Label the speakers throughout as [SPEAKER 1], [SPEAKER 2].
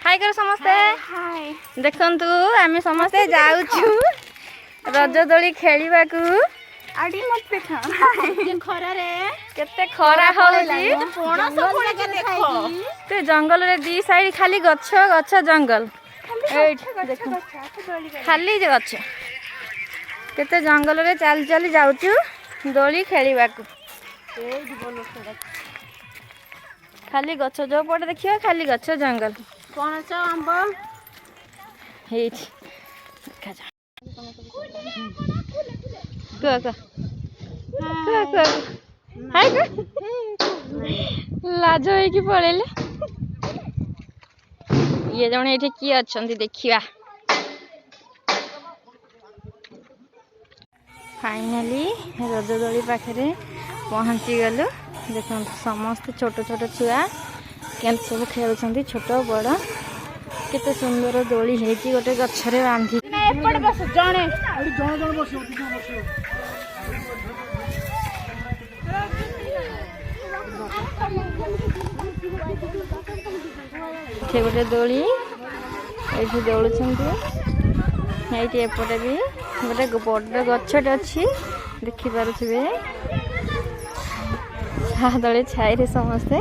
[SPEAKER 1] हाय कर समस्ते हाय देखंतु आमे समस्ते जाउछु रज दोली खेलिबा को आडी मत देखा खरा रे केते खरा होउची पणस कोणी के देखो ते जंगल रे दी साइड खाली गछ गछ जंगल खाली जे गछ केते जंगल रे चाल चाली जाउछु दोली खेलिबा को खाली गछ जो पटे देखियो खाली गछ जंगल पणस आंब हेच देखा जा हाय लाज है कि पळेले ये जणे एठी की अछंती देखिया फाइनली रजदोली पाखे पहुँची गलु देखो समस्त छोट छोट छुआ केन सब खेलुछंती छोट बड़ केते सुंदर दोली हेची गोटे गछरे बांधी एपड़ बस जणे अड़ी जण जण बसियो के गोटे दोली एठी दौड़ुछंती एठी एपटे भी गोटे बड़ गछटे अछि देखि पारुथिबे दले छाई रे समस्ते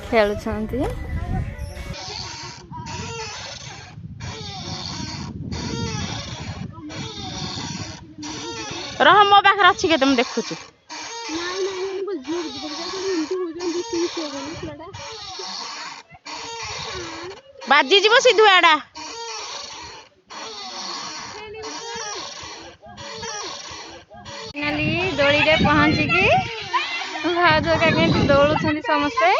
[SPEAKER 1] खेलुछंती रह मो पाखर अछि के तुम देखुछु बाजी जीवो सिधु आडा फाइनली दोली रे पहुंची की भाज का के दौड़ुछंती समस्ते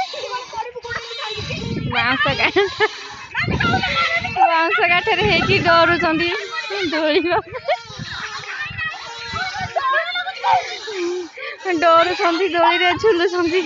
[SPEAKER 1] बांस काठरे हेकी डरुछंती दोली डरुछंती दोली रे झुलुछंती